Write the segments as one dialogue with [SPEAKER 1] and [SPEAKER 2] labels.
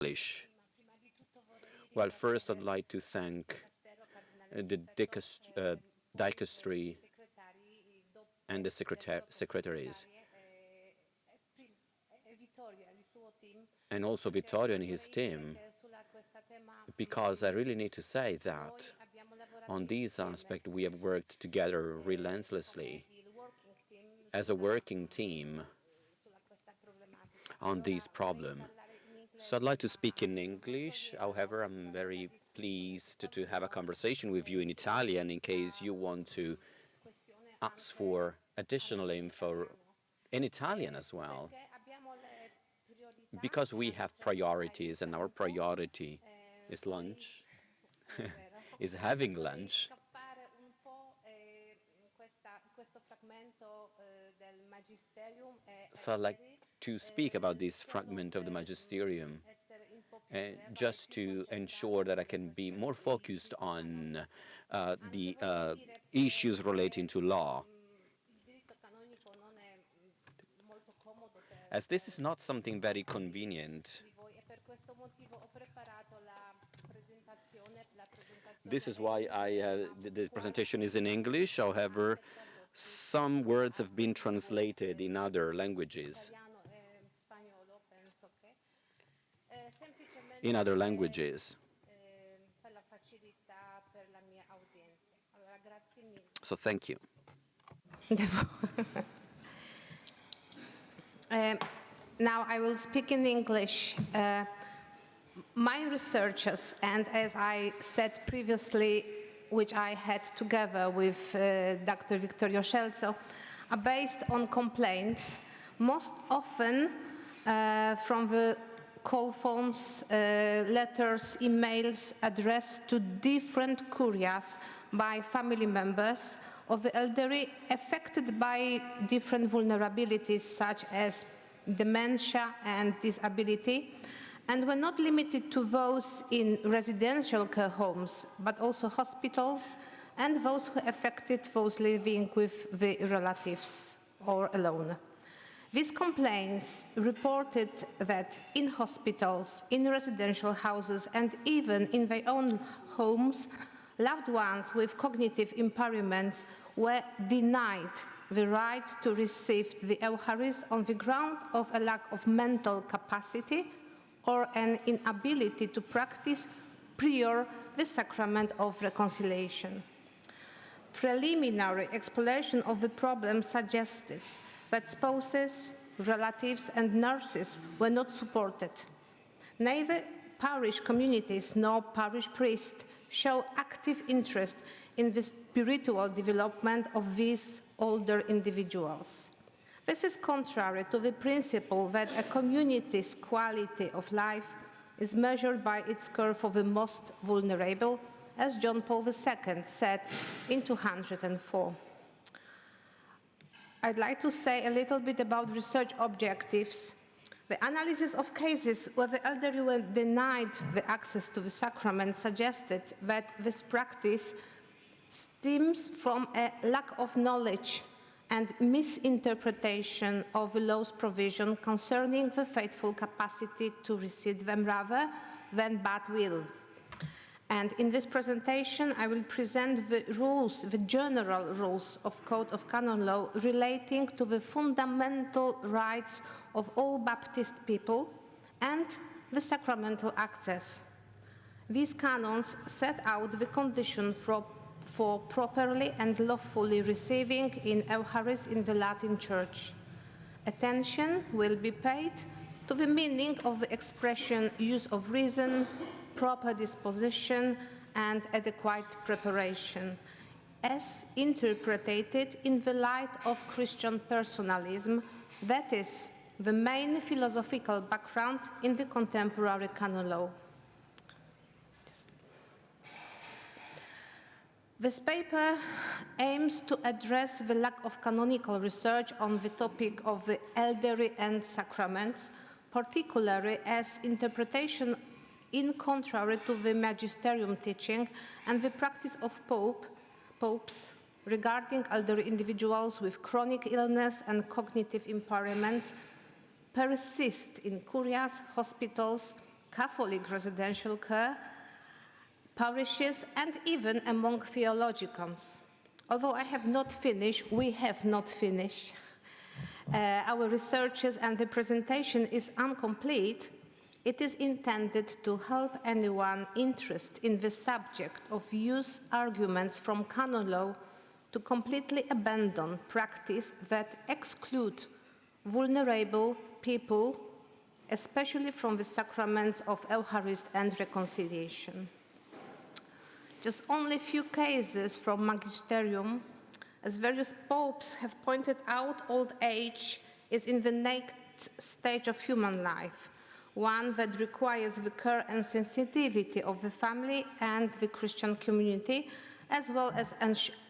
[SPEAKER 1] English. Well, first I'd like to thank the Dicastery and the secretaries, and also Vittorio and his team, because I really need to say that on this aspect we have worked together relentlessly as a working team on this problem. So I'd like to speak in English. However, I'm very pleased to have a conversation with you in Italian in case you want to ask for additional info in Italian as well. Because we have priorities, and our priority is lunch, is having lunch. So I'd like to speak about this fragment of the Magisterium, just to ensure that I can be more focused on the issues relating to law. As this is not something very convenient, this is why the presentation is in English. However, some words have been translated in other languages. So thank you.
[SPEAKER 2] Now I will speak in English. My researches, and as I said previously, which I had together with Dr. Vittorio Scelzo, are based on complaints, most often from the call phones, letters, emails addressed to different curias by family members of the elderly affected by different vulnerabilities such as dementia and disability, and were not limited to those in residential care homes, but also hospitals and those who affected those living with the relatives or alone. These complaints reported that in hospitals, in residential houses, and even in their own homes, loved ones with cognitive impairments were denied the right to receive the Eucharist on the ground of a lack of mental capacity or an inability to practice prior the sacrament of reconciliation. Preliminary exploration of the problem suggested that spouses, relatives, and nurses were not supported. Neither parish communities nor parish priests show active interest in the spiritual development of these older individuals. This is contrary to the principle that a community's quality of life is measured by its care for the most vulnerable, as John Paul II said in 204. I'd like to say a little bit about research objectives. The analysis of cases where the elderly were denied the access to the sacrament suggested that this practice stems from a lack of knowledge and misinterpretation of the law's provision concerning the faithful capacity to receive them rather than bad will. And in this presentation, I will present the rules, the general rules of Code of Canon Law relating to the fundamental rights of all Baptist people and the sacramental access. These canons set out the condition for properly and lawfully receiving in Eucharist in the Latin Church. Attention will be paid to the meaning of the expression use of reason, proper disposition, and adequate preparation, as interpreted in the light of Christian personalism, that is, the main philosophical background in the contemporary canon law. This paper aims to address the lack of canonical research on the topic of the elderly and sacraments, particularly as interpretation in contrary to the magisterium teaching and the practice of popes regarding elderly individuals with chronic illness and cognitive impairments persist in curias, hospitals, Catholic residential care, parishes, and even among theologians. Although I have not finished, we have not finished. Our researches and the presentation is incomplete. It is intended to help anyone interested in the subject of use arguments from canon law to completely abandon practice that exclude vulnerable people, especially from the sacraments of Eucharist and reconciliation. Just only a few cases from Magisterium. As various popes have pointed out, old age is in the next stage of human life, one that requires the care and sensitivity of the family and the Christian community, as well as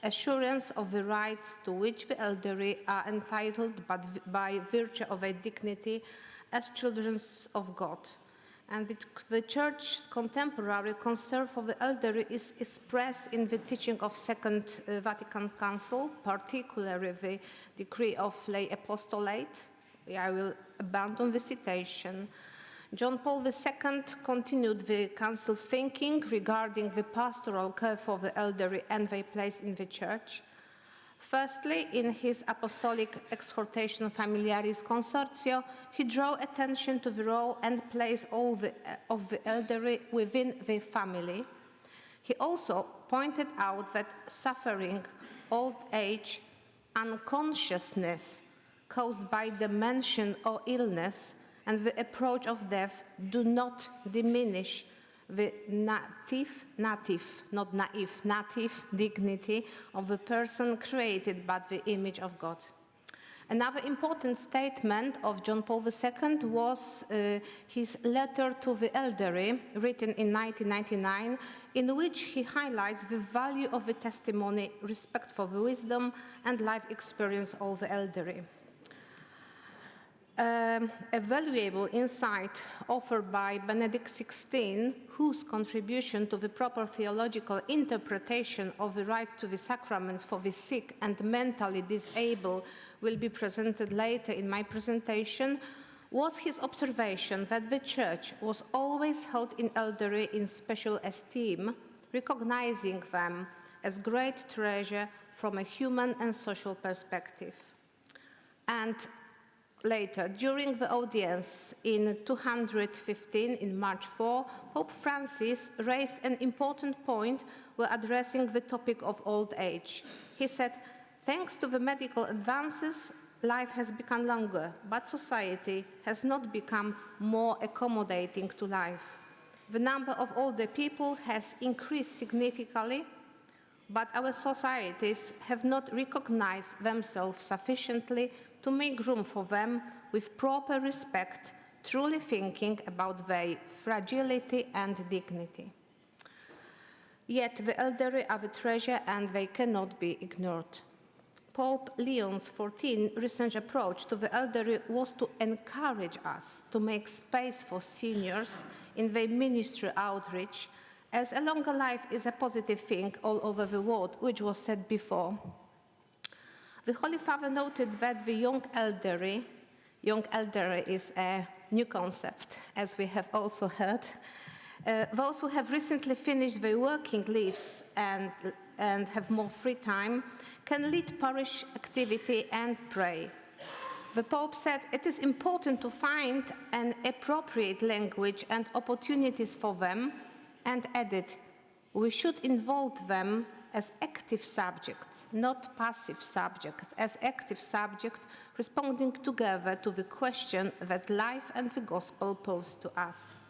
[SPEAKER 2] assurance of the rights to which the elderly are entitled by virtue of a dignity as children of God. And the Church's contemporary concern for the elderly is expressed in the teaching of Second Vatican Council, particularly the decree of lay apostolate. I will abandon the citation. John Paul II continued the Council's thinking regarding the pastoral care for the elderly and their place in the Church. Firstly, in his apostolic exhortation Familiaris Consortio, he drew attention to the role and place of the elderly within the family. He also pointed out that suffering, old age, unconsciousness caused by dementia or illness, and the approach of death do not diminish the native dignity of the person created by the image of God. Another important statement of John Paul II was his letter to the elderly, written in 1999, in which he highlights the value of the testimony, respect for the wisdom and life experience of the elderly. A valuable insight offered by Benedict XVI, whose contribution to the proper theological interpretation of the right to the sacraments for the sick and mentally disabled will be presented later in my presentation, was his observation that the Church was always held in elderly in special esteem, recognizing them as great treasure from a human and social perspective. And later, during the audience in 215 in March 4, Pope Francis raised an important point when addressing the topic of old age. He said, "Thanks to the medical advances, life has become longer, but society has not become more accommodating to life. The number of older people has increased significantly, but our societies have not recognized themselves sufficiently to make room for them with proper respect, truly thinking about their fragility and dignity. Yet the elderly are the treasure and they cannot be ignored." Pope Leo XIV's recent approach to the elderly was to encourage us to make space for seniors in their ministry outreach, as a longer life is a positive thing all over the world, which was said before. The Holy Father noted that the young elderly is a new concept, as we have also heard. Those who have recently finished their working lives and have more free time can lead parish activity and pray. The Pope said it is important to find an appropriate language and opportunities for them, and added, we should involve them as active subjects, not passive subjects, as active subjects responding together to the question that life and the gospel pose to us.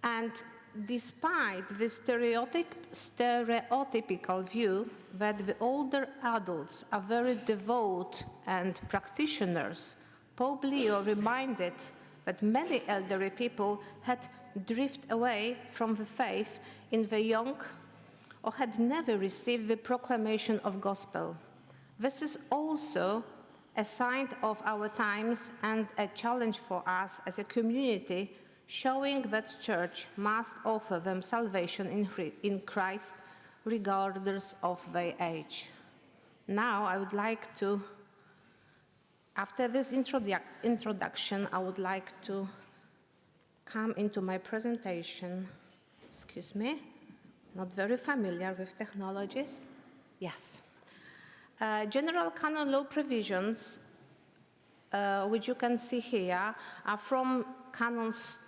[SPEAKER 2] And despite the stereotypical view that the older adults are very devout and practitioners, Pope Leo reminded that many elderly people had drifted away from the faith in the young or had never received the proclamation of gospel. This is also a sign of our times and a challenge for us as a community, showing that Church must offer them salvation in Christ regardless of their age. Now I would like to, after this introduction, I would like to come into my presentation. Excuse me, not very familiar with technologies. Yes. General canon law provisions, which you can see here, are from canons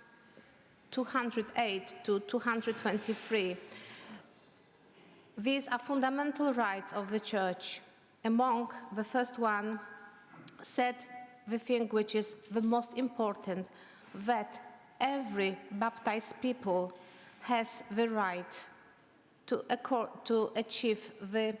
[SPEAKER 2] 208 to 223. These are fundamental rights of the Church. Among the first one said the thing which is the most important, that every baptized people has the right to achieve the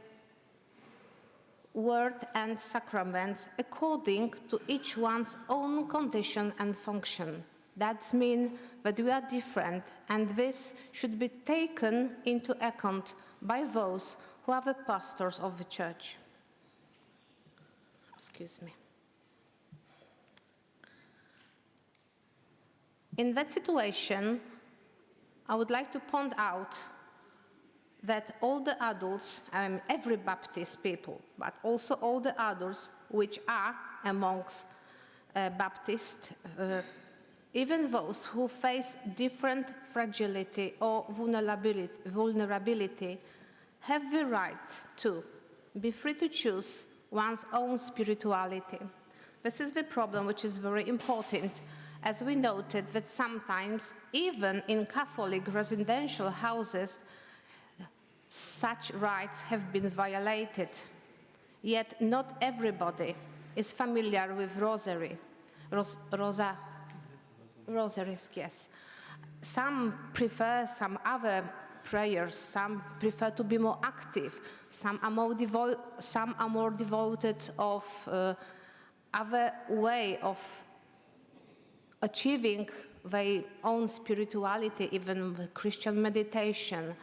[SPEAKER 2] word and sacraments according to each one's own condition and function. That means that we are different, and this should be taken into account by those who are the pastors of the Church. Excuse me. In that situation, I would like to point out that all the adults, every Baptist people, but also all the adults which are amongst Baptists, even those who face different fragility or vulnerability, have the right to be free to choose one's own spirituality. This is the problem which is very important, as we noted that sometimes, even in Catholic residential houses, such rights have been violated. Yet not everybody is familiar with rosaries, yes. Some prefer some other prayers, some prefer to be more active, some are more devoted of other way of achieving their own spirituality, even Christian meditation.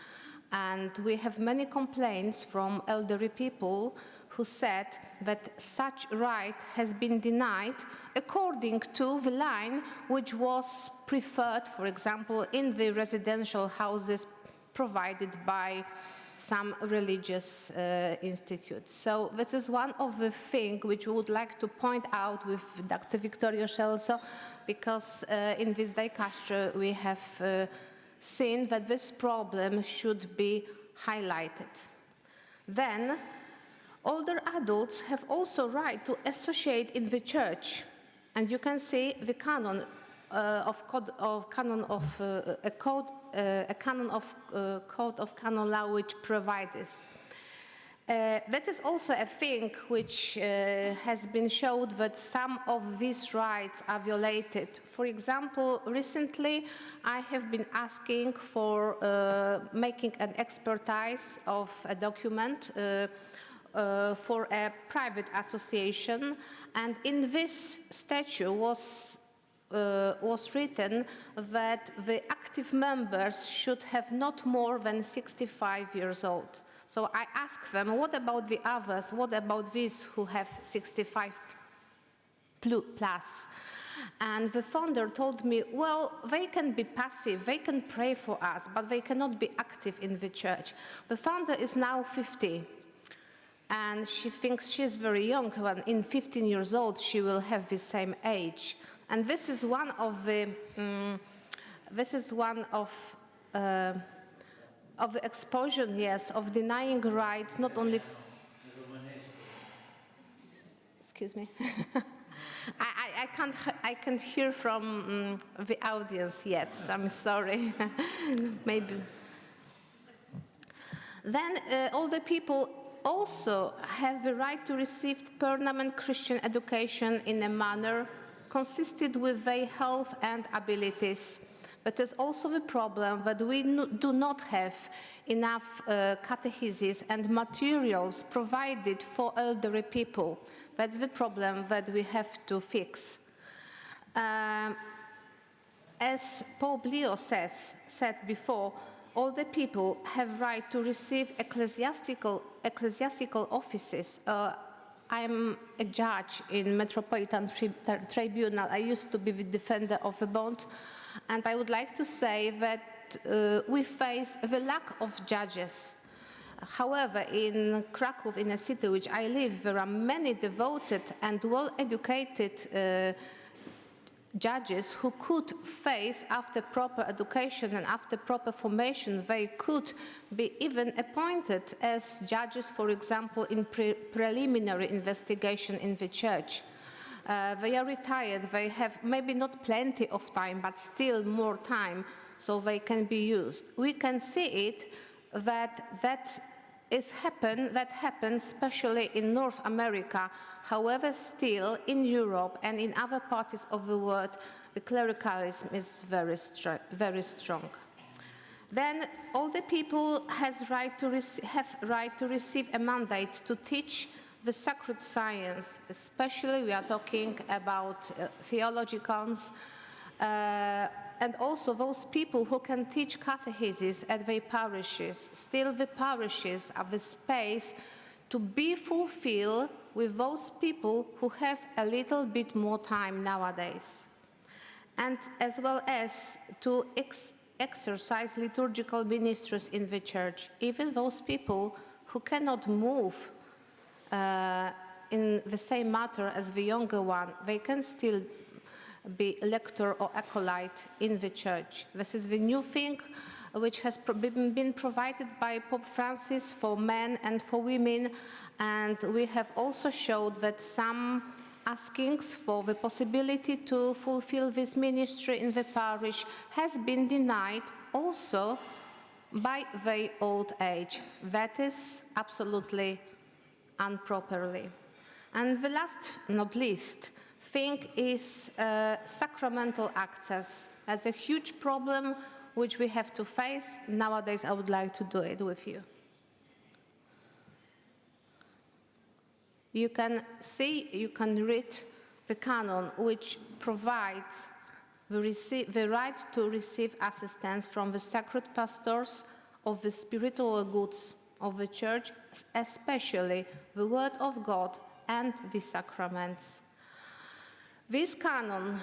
[SPEAKER 2] And we have many complaints from elderly people who said that such right has been denied according to the line which was preferred, for example, in the residential houses provided by some religious institutes. So this is one of the things which we would like to point out with Dr. Victoria Scelso, because in this Dicastery we have seen that this problem should be highlighted. Then, older adults have also right to associate in the Church, and you can see the canon code of canon law which provides this. That is also a thing which has been showed that some of these rights are violated. For example, recently I have been asking for making an expertise of a document for a private association, and in this statute was written that the active members should have not more than 65 years old. So I asked them, what about the others? What about these who have 65 plus? And the founder told me, well, they can be passive, they can pray for us, but they cannot be active in the Church. The founder is now 50, and she thinks she's very young. When in 15 years old, she will have the same age. And this is one of the exposure, yes, of denying rights, not only. Excuse me. I can't hear from the audience yet. I'm sorry. Maybe. Then older people also have the right to receive permanent Christian education in a manner consistent with their health and abilities. But there's also the problem that we do not have enough catechesis and materials provided for elderly people. That's the problem that we have to fix. As Pope Leo said before, all the people have right to receive ecclesiastical offices. I'm a judge in Metropolitan Tribunal. I used to be the defender of the bond. And I would like to say that we face the lack of judges. However, in Krakow, in a city which I live, there are many devoted and well-educated judges who could face, after proper education and after proper formation, they could be even appointed as judges, for example, in preliminary investigation in the church. They are retired, they have maybe not plenty of time, but still more time, so they can be used. We can see it that happens especially in North America. However, still in Europe and in other parts of the world, the clericalism is very strong. Then all the people have right to receive a mandate to teach the sacred science, especially we are talking about theologians, and also those people who can teach catechesis at their parishes. Still, the parishes are the space to be fulfilled with those people who have a little bit more time nowadays, and as well as to exercise liturgical ministries in the church. Even those people who cannot move in the same matter as the younger one, they can still be lector or acolyte in the church. This is the new thing which has been provided by Pope Francis for men and for women, and we have also showed that some askings for the possibility to fulfill this ministry in the parish has been denied also by their old age. That is absolutely improperly. And the last, not least, thing is sacramental access. That's a huge problem which we have to face. Nowadays, I would like to do it with you. You can read the canon, which provides the right to receive assistance from the sacred pastors of the spiritual goods of the church, especially the word of God and the sacraments. This canon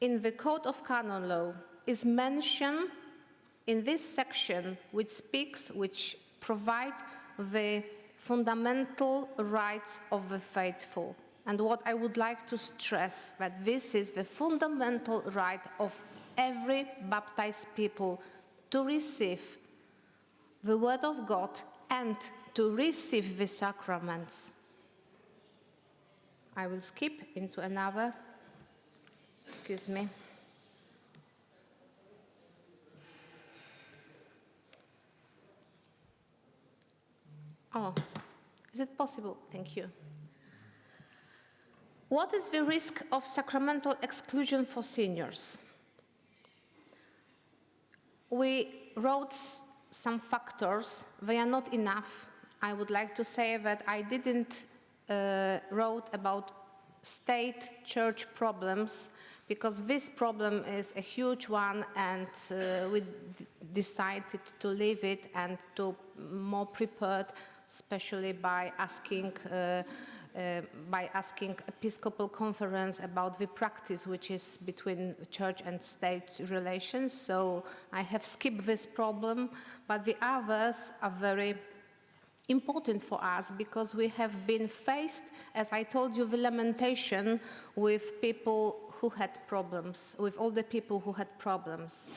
[SPEAKER 2] in the Code of Canon Law is mentioned in this section which provide the fundamental rights of the faithful. And what I would like to stress, that this is the fundamental right of every baptized people to receive the word of God and to receive the sacraments. I will skip into another, excuse me. Oh, is it possible? Thank you. What is the risk of sacramental exclusion for seniors? We wrote some factors. They are not enough. I would like to say that I didn't wrote about state church problems, because this problem is a huge one, and we decided to leave it and to more prepared, especially by asking Episcopal Conference about the practice which is between church and state relations. So I have skipped this problem, but the others are very important for us, because we have been faced, as I told you, the lamentation with people who had problems, with all the people who had problems.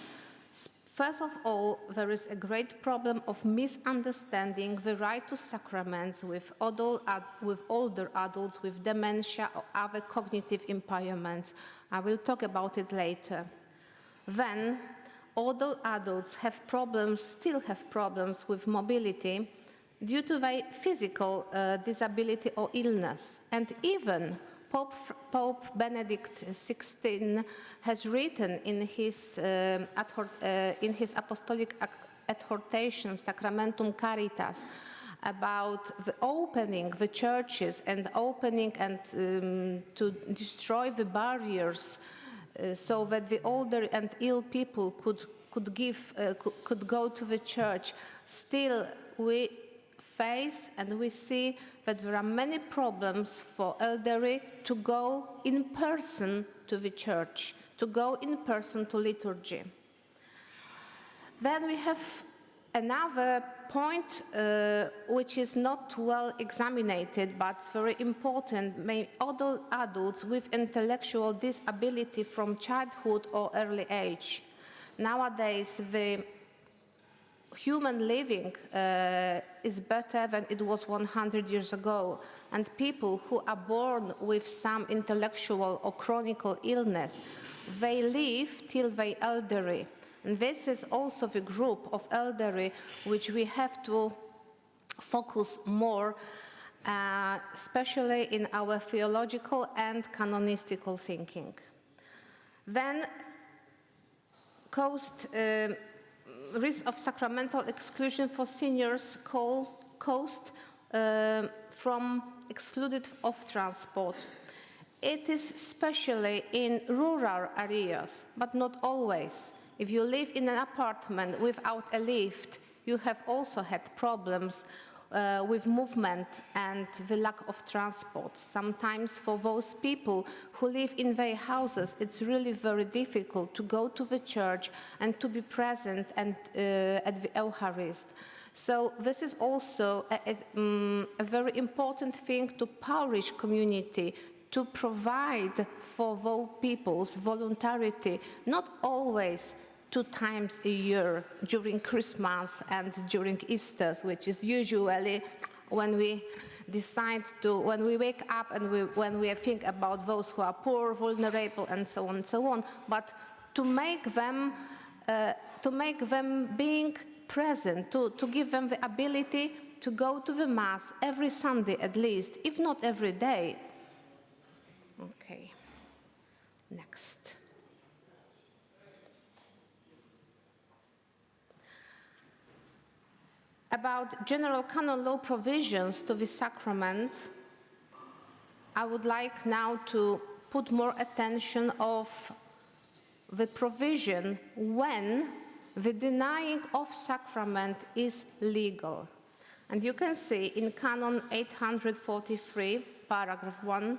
[SPEAKER 2] First of all, there is a great problem of misunderstanding the right to sacraments with older adults with dementia or other cognitive impairments. I will talk about it later. Then, older adults still have problems with mobility due to their physical disability or illness. And even Pope Benedict XVI has written in his apostolic exhortation, Sacramentum Caritas, about the opening the churches and opening and to destroy the barriers so that the older and ill people could go to the church. Still, we face and we see that there are many problems for elderly to go in person to the church, to go in person to liturgy. Then we have another point which is not well examined, but it's very important, adults with intellectual disability from childhood or early age. Nowadays, the human living is better than it was 100 years ago, and people who are born with some intellectual or chronic illness, they live till they elderly. And this is also the group of elderly which we have to focus more, especially in our theological and canonistical thinking. Then, risk of sacramental exclusion for seniors caused from excluded of transport. It is especially in rural areas, but not always. If you live in an apartment without a lift, you have also had problems with movement and the lack of transport. Sometimes for those people who live in their houses, it's really very difficult to go to the church and to be present and, at the Eucharist. So this is also a very important thing to parish community, to provide for those people's voluntarity, not always 2 times a year during Christmas and during Easter, which is usually when we decide to, when we wake up and when we think about those who are poor, vulnerable, and so on, but to make them being present, to give them the ability to go to the Mass every Sunday at least, if not every day. Okay, next. About general canon law provisions to the sacrament, I would like now to put more attention of the provision when the denying of sacrament is legal. And you can see in Canon 843, paragraph 1,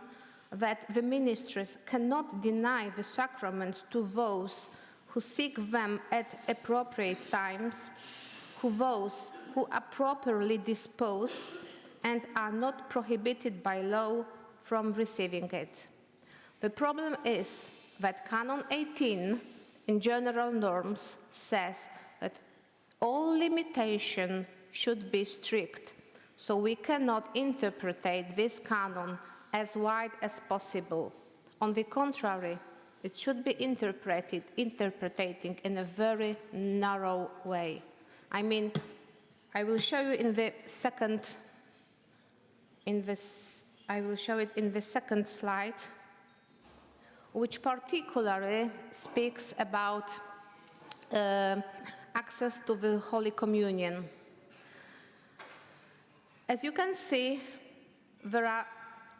[SPEAKER 2] that the ministries cannot deny the sacraments to those who seek them at appropriate times, those who are properly disposed and are not prohibited by law from receiving it. The problem is that Canon 18 in general norms says that all limitation should be strict, so we cannot interpret this canon as wide as possible. On the contrary, it should be interpreting in a very narrow way. I mean, I will show you in the second, I will show it in the second slide, which particularly speaks about access to the Holy Communion. As you can see, there are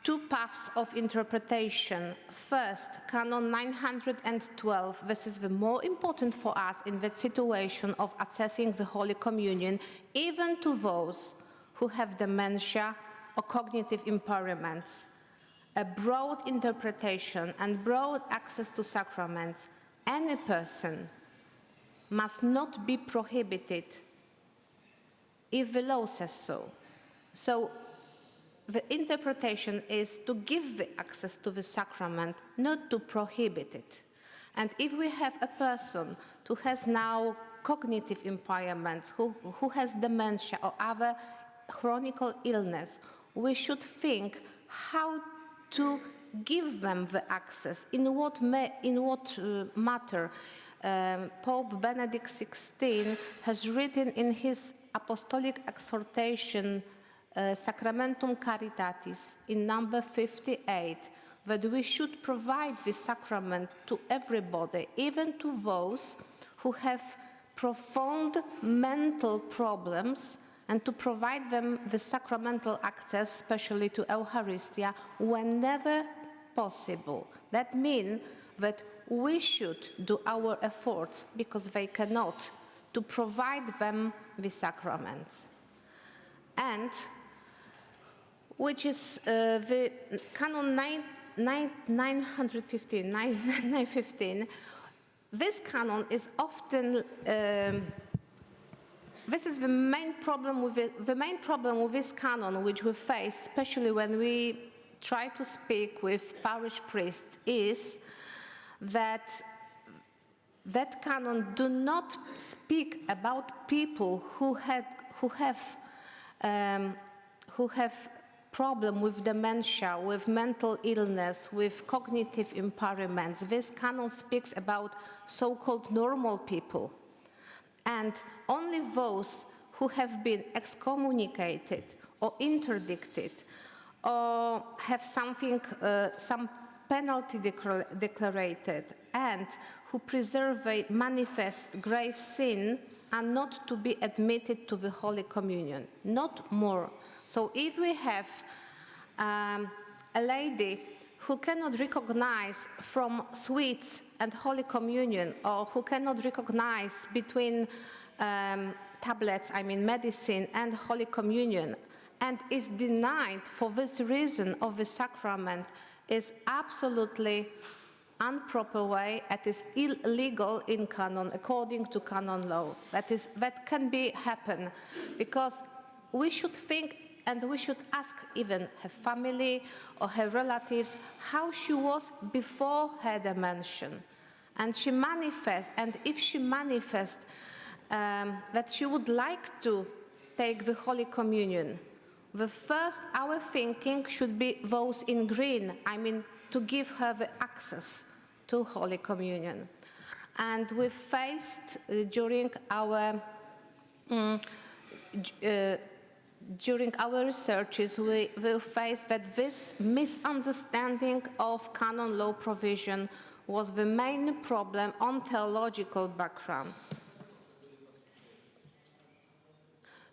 [SPEAKER 2] 2 paths of interpretation. First, Canon 912. This is the more important for us in the situation of accessing the Holy Communion, even to those who have dementia or cognitive impairments. A broad interpretation and broad access to sacraments. Any person must not be prohibited if the law says so. So, the interpretation is to give the access to the sacrament, not to prohibit it. And if we have a person who has now cognitive impairments, who has dementia or other chronic illness, we should think how to give them the access, in what matter. Pope Benedict XVI has written in his apostolic exhortation Sacramentum Caritatis in number 58 that we should provide this sacrament to everybody, even to those who have profound mental problems, and to provide them the sacramental access, especially to Eucharistia, whenever possible. That means that we should do our efforts, because they cannot, to provide them the sacraments. And which is the Canon 915. This canon is often this is the main problem with this canon, which we face, especially when we try to speak with parish priests, is that that canon do not speak about people who have problem with dementia, with mental illness, with cognitive impairments. This canon speaks about so-called normal people. And only those who have been excommunicated or interdicted or have something, some penalty declared, and who preserve a manifest grave sin are not to be admitted to the Holy Communion, not more. So if we have a lady who cannot recognize from sweets and Holy Communion, or who cannot recognize between tablets, I mean medicine, and Holy Communion, and is denied for this reason of the sacrament, is absolutely improper way, it is illegal in canon, according to canon law. That can be happen, because we should think and we should ask even her family or her relatives how she was before her dementia. And she manifests, and if she manifests that she would like to take the Holy Communion, the first our thinking should be those in green, I mean to give her the access to Holy Communion. And we faced during our researches, we faced that this misunderstanding of canon law provision was the main problem on theological backgrounds.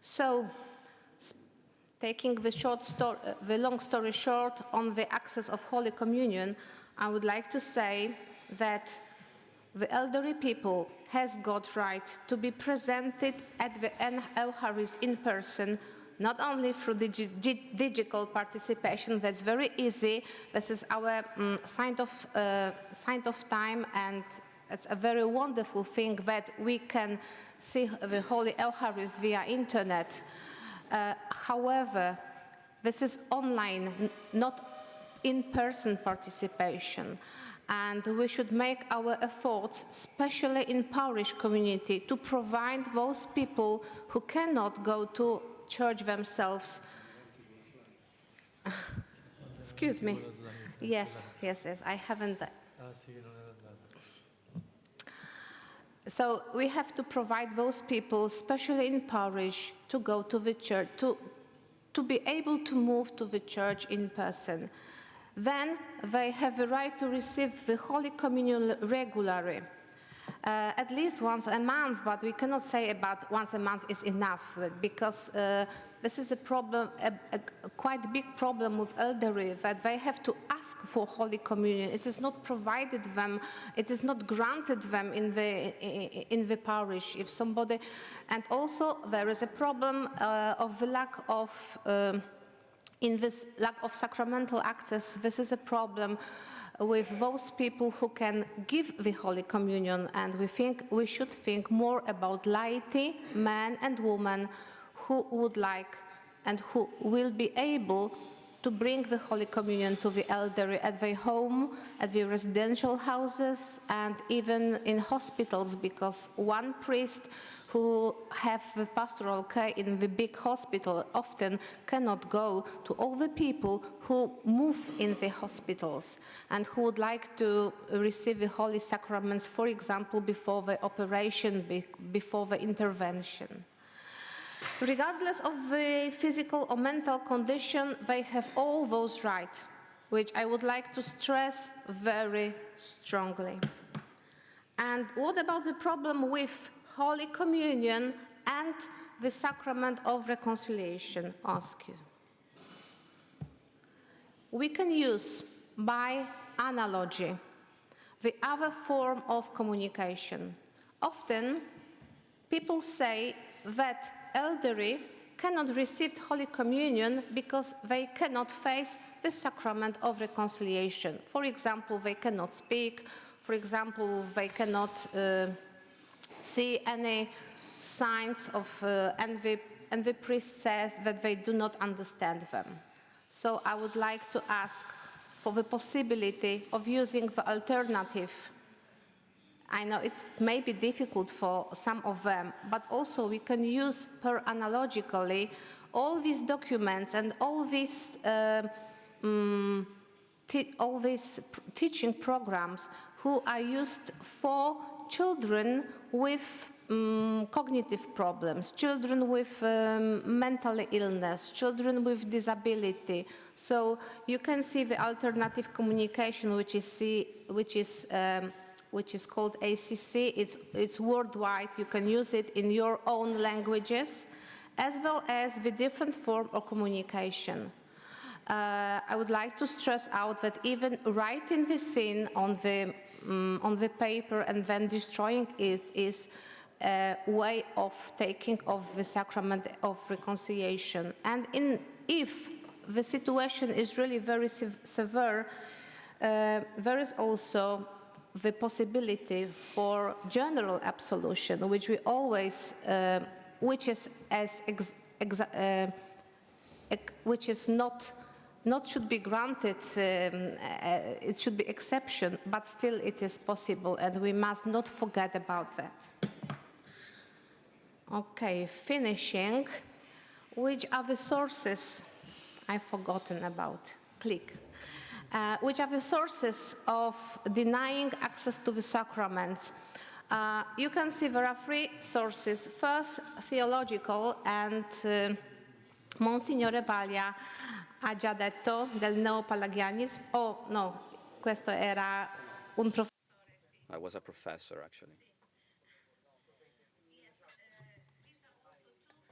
[SPEAKER 2] So, taking the long story short on the access of Holy Communion, I would like to say that the elderly people has got right to be presented at the Eucharist in person, not only through digital participation. That's very easy. This is our sign of time, and it's a very wonderful thing that we can see the Holy Eucharist via internet. However, this is online, not in-person participation. And we should make our efforts, especially in parish community, to provide those people who cannot go to church themselves. Excuse me. Yes, I haven't. So we have to provide those people, especially in parish, to go to the church, to be able to move to the church in person. Then they have a right to receive the Holy Communion regularly, at least once a month, but we cannot say about once a month is enough, because this is a problem, a quite big problem with elderly, that they have to ask for Holy Communion. It is not provided them, it is not granted them in the parish. If somebody, and also there is a problem of the lack of in this lack of sacramental access. This is a problem with those people who can give the Holy Communion, and we should think more about laity, men and women, who would like and who will be able to bring the Holy Communion to the elderly at their home, at their residential houses, and even in hospitals, because one priest who have the pastoral care in the big hospital often cannot go to all the people who move in the hospitals and who would like to receive the Holy Sacraments, for example, before the operation, before the intervention. Regardless of the physical or mental condition, they have all those rights, which I would like to stress very strongly. And what about the problem with Holy Communion and the Sacrament of Reconciliation? Ask you. We can use, by analogy, the other form of communication. Often, people say that elderly cannot receive Holy Communion because they cannot face the Sacrament of Reconciliation. For example, they cannot speak. For example, they cannot see any signs of, and the priest says that they do not understand them. So I would like to ask for the possibility of using the alternative. I know it may be difficult for some of them, but also we can use per analogically all these documents and all these teaching programs who are used for children with cognitive problems, children with mental illness, children with disability. So you can see the alternative communication, which is called ACC. It's worldwide. You can use it in your own languages, as well as the different form of communication. I would like to stress out that even writing the sin on the paper and then destroying it is a way of taking of the sacrament of reconciliation. And if the situation is really very severe, there is also the possibility for general absolution, which we always, which is not should be granted, it should be exception, but still it is possible, and we must not forget about that. Okay, finishing, which are the sources I've forgotten about? Click. Which are the sources of denying access to the sacraments? You can see there are three sources. First, theological, and Monsignore Paglia ha già detto del neopelagianismo. Oh, no, questo era un professore.
[SPEAKER 1] I was a professor, actually.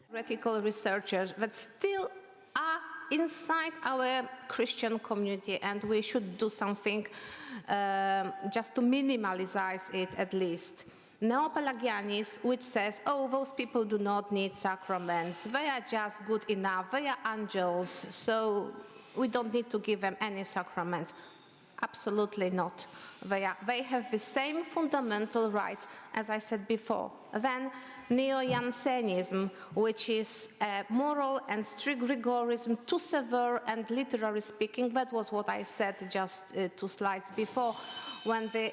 [SPEAKER 2] Theoretical researchers that still are inside our Christian community, and we should do something just to minimize it at least. Neopelagianism, which says, oh, those people do not need sacraments, they are just good enough, they are angels, so we don't need to give them any sacraments. Absolutely not. They have the same fundamental rights, as I said before. Then Neo-Jansenism, which is moral and strict rigorism, too severe and literally speaking. That was what I said just 2 slides before, when the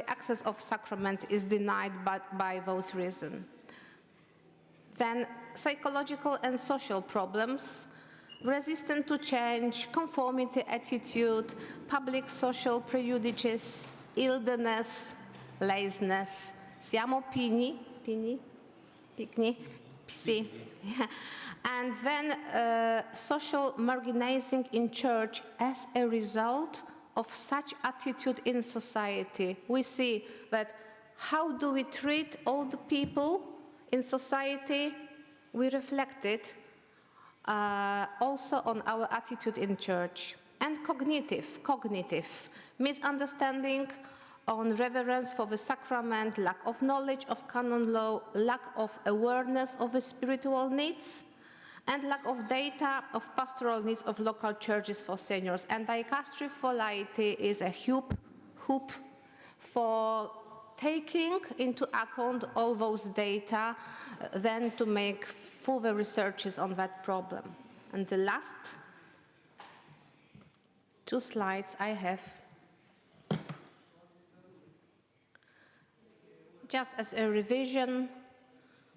[SPEAKER 2] access of sacraments is denied by those reasons. Then psychological and social problems, resistant to change, conformity attitude, public social prejudices, illness, laziness, siamo pigni, psi, and then social marginalizing in church as a result of such attitude in society. We see that how do we treat all the people in society? We reflect it also on our attitude in church. And cognitive, misunderstanding on reverence for the sacrament, lack of knowledge of canon law, lack of awareness of the spiritual needs, and lack of data of pastoral needs of local churches for seniors. And Dicastery for Laity is a hoop for taking into account all those data, then to make further researches on that problem. And the last 2 slides I have, just as a revision,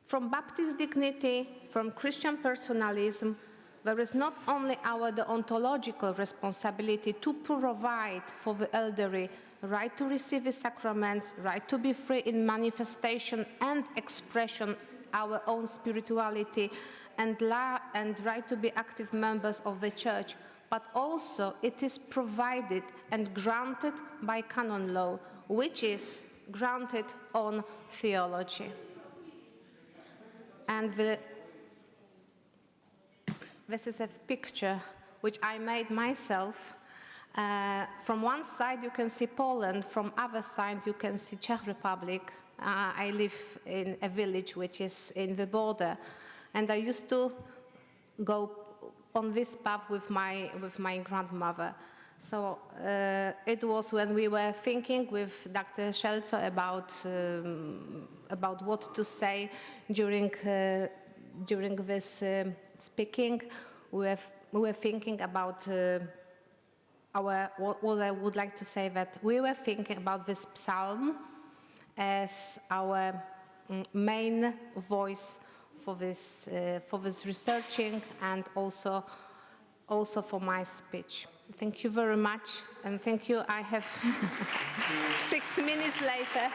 [SPEAKER 2] from Baptist dignity, from Christian personalism, there is not only our deontological responsibility to provide for the elderly right to receive the sacraments, right to be free in manifestation and expression our own spirituality, and right to be active members of the church, but also it is provided and granted by canon law, which is granted on theology. And this is a picture which I made myself. From one side you can see Poland, from other side you can see Czech Republic. I live in a village which is in the border, and I used to go on this path with my grandmother. So it was when we were thinking with Dr. Szelco about what to say during this speaking. We were thinking about what I would like to say, that we were thinking about this psalm as our main voice for this researching, and also for my speech. Thank you very much, and thank you. I have 6 minutes later.